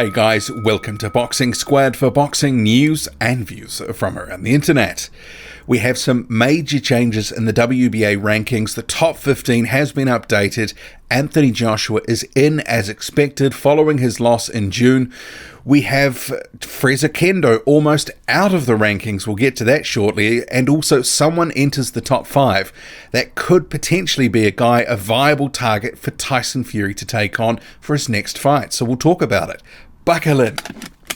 Hey guys, welcome to Boxing Squad for boxing news and views from around the internet. We have some major changes in the WBA rankings. The top 15 has been updated. Anthony Joshua is in as expected following his loss in June. We have Fres Oquendo almost out of the rankings. We'll get to that shortly. And also someone enters the top 5 that could potentially be a guy, a viable target for Tyson Fury to take on for his next fight. So we'll talk about it. Buckle in.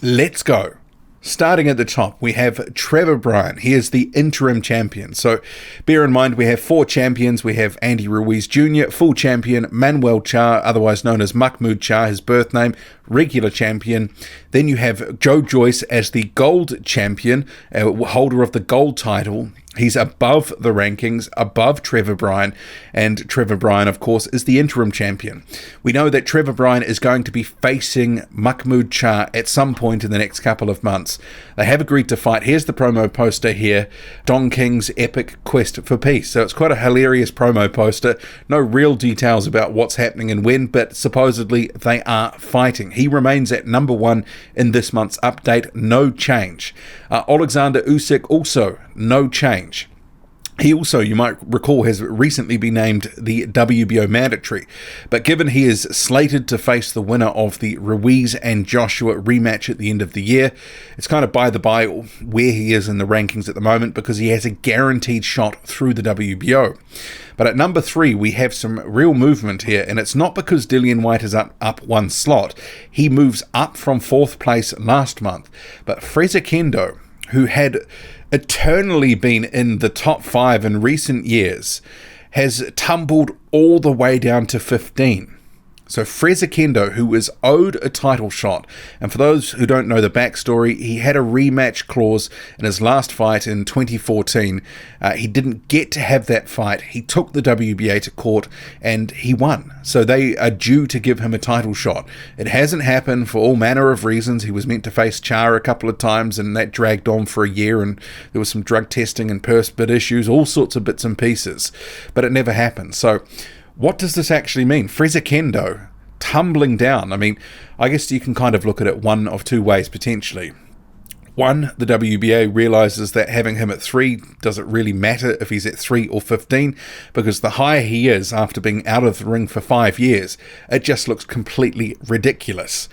Let's go. Starting at the top, we have Trevor Bryan. He is the interim champion. So bear in mind, we have 4 champions. We have Andy Ruiz Jr., full champion, Manuel Charr, otherwise known as Mahmoud Charr, his birth name, regular champion. Then you have Joe Joyce as the gold champion, holder of the gold title. He's above the rankings, above Trevor Bryan, and Trevor Bryan, of course, is the interim champion. We know that Trevor Bryan is going to be facing Mahmoud Charr at some point in the next couple of months. They have agreed to fight. Here's the promo poster here, Don King's epic quest for peace. So it's quite a hilarious promo poster. No real details about what's happening and when, but supposedly they are fighting. He remains at number 1 in this month's update, no change. Oleksandr Usyk also no change. He also, you might recall, has recently been named the WBO mandatory, but given he is slated to face the winner of the Ruiz and Joshua rematch at the end of the year, it's kind of by the by where he is in the rankings at the moment because he has a guaranteed shot through the WBO. But at number 3, we have some real movement here, and it's not because Dillian Whyte is up 1 slot. He moves up from 4th place last month, but Fres Oquendo, who had eternally been in the top 5 in recent years, has tumbled all the way down to 15. So Fres Oquendo, who was owed a title shot, and for those who don't know the backstory, he had a rematch clause in his last fight in 2014. He didn't get to have that fight. He took the WBA to court and he won. So they are due to give him a title shot. It hasn't happened for all manner of reasons. He was meant to face Charr a couple of times and that dragged on for a year, and there was some drug testing and purse bid issues, all sorts of bits and pieces, but it never happened. So what does this actually mean? Fres Oquendo tumbling down. I mean, I guess you can kind of look at it one of 2 ways potentially. One, the WBA realizes that having him at 3 doesn't really matter if he's at 3 or 15, because the higher he is after being out of the ring for 5 years, it just looks completely ridiculous.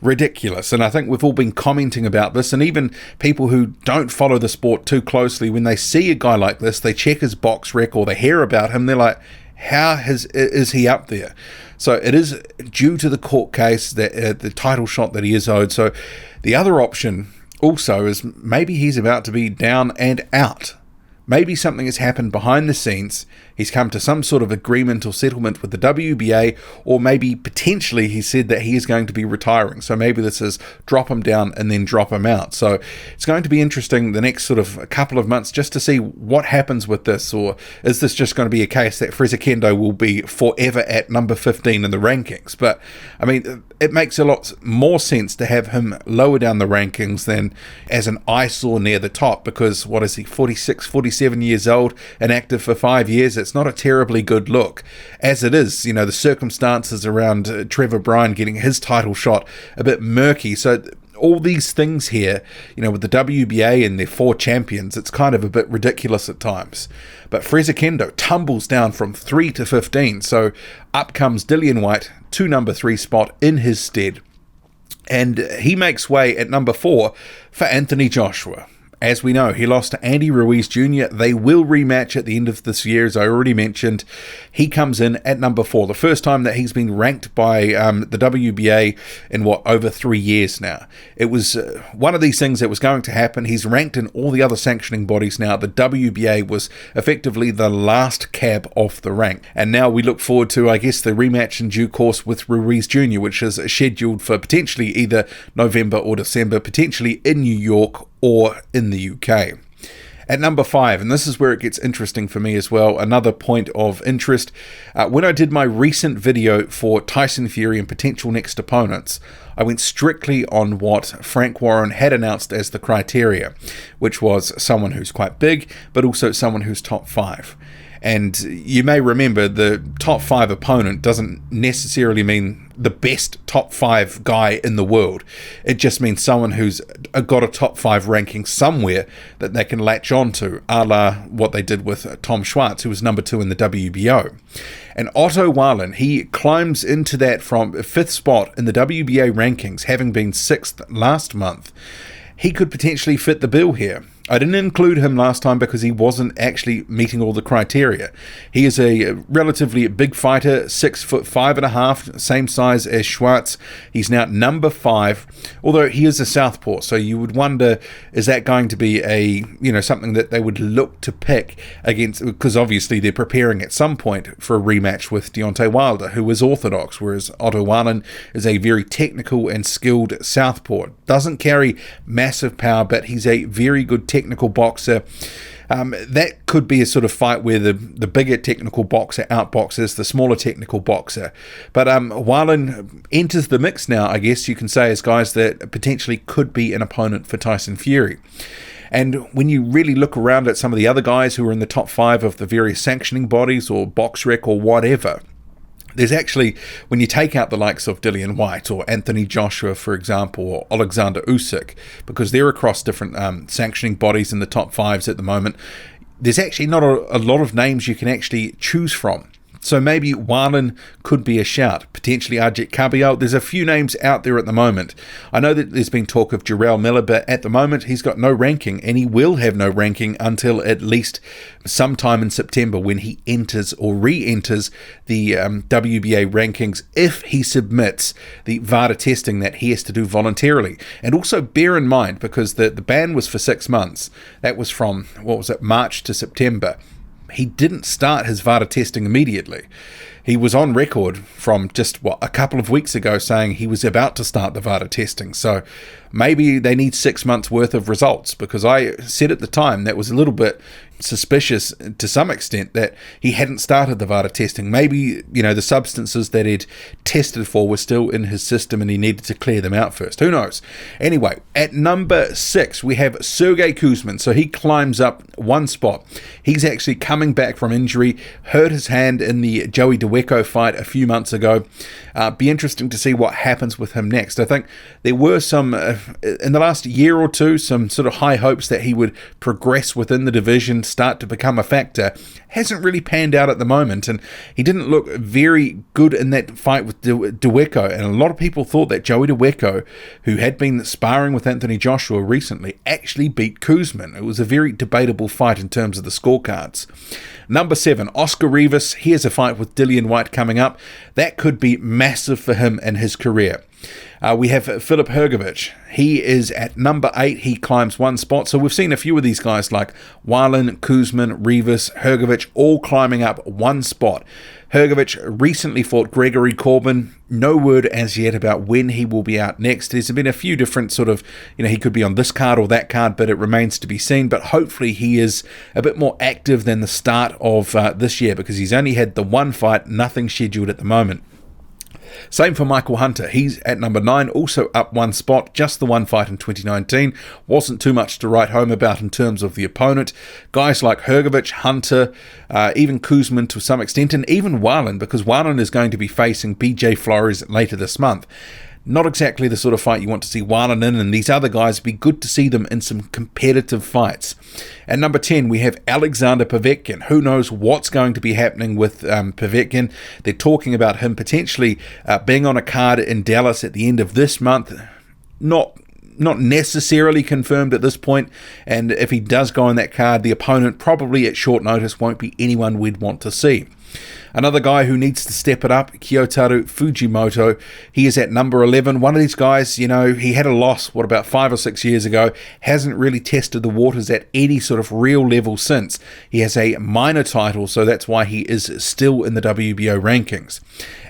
And I think we've all been commenting about this, and even people who don't follow the sport too closely, when they see a guy like this, they check his box rec or they hear about him, they're like, how is he up there? So it is due to the court case, that the title shot that he is owed. So the other option also is maybe he's about to be down and out. Maybe something has happened behind the scenes. He's come to some sort of agreement or settlement with the WBA, or maybe potentially he said that he is going to be retiring. So maybe this is drop him down and then drop him out. So it's going to be interesting the next sort of a couple of months just to see what happens with this, or is this just going to be a case that Fres Oquendo will be forever at number 15 in the rankings? But I mean, it makes a lot more sense to have him lower down the rankings than as an eyesore near the top, because what is he, 46, 47 years old and active for 5 years? It's not a terribly good look. As it is, you know, the circumstances around Trevor Bryan getting his title shot a bit murky. So all these things here, you know, with the WBA and their 4 champions, it's kind of a bit ridiculous at times. But Fres Oquendo tumbles down from 3 to 15. So up comes Dillian Whyte to number 3 spot in his stead. And he makes way at number 4 for Anthony Joshua. As we know, he lost to Andy Ruiz Jr. They will rematch at the end of this year, as I already mentioned. He comes in at number 4, the first time that he's been ranked by the WBA in, over 3 years now. It was one of these things that was going to happen. He's ranked in all the other sanctioning bodies now. The WBA was effectively the last cab off the rank. And now we look forward to, I guess, the rematch in due course with Ruiz Jr., which is scheduled for potentially either November or December, potentially in New York or in the UK. At number 5, and this is where it gets interesting for me as well, another point of interest, when I did my recent video for Tyson Fury and potential next opponents, I went strictly on what Frank Warren had announced as the criteria, which was someone who's quite big, but also someone who's top 5. And you may remember the top 5 opponent doesn't necessarily mean the best top 5 guy in the world. It just means someone who's got a top 5 ranking somewhere that they can latch onto, a la what they did with Tom Schwartz, who was number 2 in the WBO. And Otto Wallin, he climbs into that from 5th spot in the WBA rankings, having been 6th last month. He could potentially fit the bill here. I didn't include him last time because he wasn't actually meeting all the criteria. He is a relatively big fighter, 6'5.5", same size as Schwartz. He's now number 5, although he is a southpaw. So you would wonder, is that going to be something that they would look to pick against? Because obviously they're preparing at some point for a rematch with Deontay Wilder, who is orthodox, whereas Otto Wallin is a very technical and skilled southpaw. Doesn't carry massive power, but he's a very good technical boxer. That could be a sort of fight where the bigger technical boxer outboxes the smaller technical boxer. But Wallin enters the mix now, I guess you can say, as guys that potentially could be an opponent for Tyson Fury. And when you really look around at some of the other guys who are in the top 5 of the various sanctioning bodies or BoxRec or whatever, there's actually, when you take out the likes of Dillian Whyte or Anthony Joshua, for example, or Oleksandr Usyk, because they're across different sanctioning bodies in the top 5s at the moment, there's actually not a lot of names you can actually choose from. So maybe Wallin could be a shout, potentially Ajit Kabial. There's a few names out there at the moment. I know that there's been talk of Jarrell Miller, but at the moment he's got no ranking, and he will have no ranking until at least sometime in September when he enters or re-enters the WBA rankings, if he submits the VADA testing that he has to do voluntarily. And also bear in mind, because the ban was for 6 months, that was from, March to September. He didn't start his VADA testing immediately. He was on record from just, a couple of weeks ago saying he was about to start the VADA testing. So maybe they need 6 months worth of results, because I said at the time that was a little bit suspicious to some extent that he hadn't started the VADA testing. Maybe, the substances that he'd tested for were still in his system and he needed to clear them out first. Who knows? Anyway, at number 6, we have Sergey Kuzmin. So he climbs up 1 spot. He's actually coming back from injury, hurt his hand in the Joey DeWecco fight a few months ago. Be interesting to see what happens with him next. I think there were some, in the last year or two, some sort of high hopes that he would progress within the division, start to become a factor. Hasn't really panned out at the moment, and he didn't look very good in that fight with DeWecco, and a lot of people thought that Joey DeWecco, who had been sparring with Anthony Joshua recently, actually beat Kuzmin. It was a very debatable fight in terms of the scorecards. Number 7, Oscar Rivas. He has a fight with Dillian Whyte coming up. That could be massive for him and his career. We have Filip Hrgović. He is at number 8. He climbs 1 spot. So we've seen a few of these guys like Wallin, Kuzmin, Rivas, Hrgović, all climbing up 1 spot. Hrgović recently fought Gregory Corbin. No word as yet about when he will be out next. There's been a few different sort of, he could be on this card or that card, but it remains to be seen. But hopefully he is a bit more active than the start of this year, because he's only had the 1 fight, nothing scheduled at the moment. Same for Michael Hunter. He's at number 9, also up 1 spot, just the 1 fight in 2019. Wasn't too much to write home about in terms of the opponent. Guys like Hrgović, Hunter, even Kuzmin to some extent, and even Wallin, because Wallin is going to be facing BJ Flores later this month. Not exactly the sort of fight you want to see Wallin in, and these other guys, it'd be good to see them in some competitive fights. At number 10, we have Alexander Povetkin. Who knows what's going to be happening with Povetkin? They're talking about him potentially being on a card in Dallas at the end of this month. Not necessarily confirmed at this point, and if he does go on that card, the opponent probably at short notice won't be anyone we'd want to see. Another guy who needs to step it up, Kyotaru Fujimoto. He is at number 11. One of these guys, he had a loss, about 5 or 6 years ago. Hasn't really tested the waters at any sort of real level since. He has a minor title, so that's why he is still in the WBO rankings.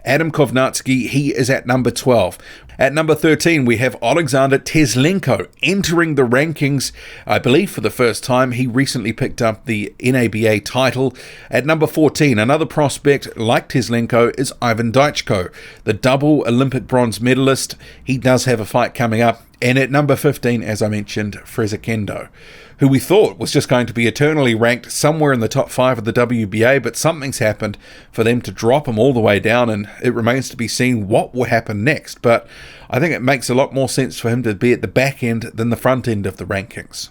Adam Kovnatsky, he is at number 12. At number 13, we have Oleksandr Teslenko entering the rankings, I believe, for the first time. He recently picked up the NABA title. At number 14, another prospect, like Teslenko, is Ivan Daichko, the double Olympic bronze medalist. He does have a fight coming up. And at number 15, as I mentioned, Fres Oquendo, who we thought was just going to be eternally ranked somewhere in the top 5 of the WBA, but something's happened for them to drop him all the way down, and it remains to be seen what will happen next. But I think it makes a lot more sense for him to be at the back end than the front end of the rankings.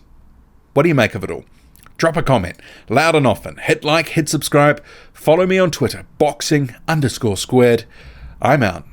What do you make of it all? Drop a comment, loud and often. Hit like, hit subscribe. Follow me on Twitter, boxing_squared. I'm out.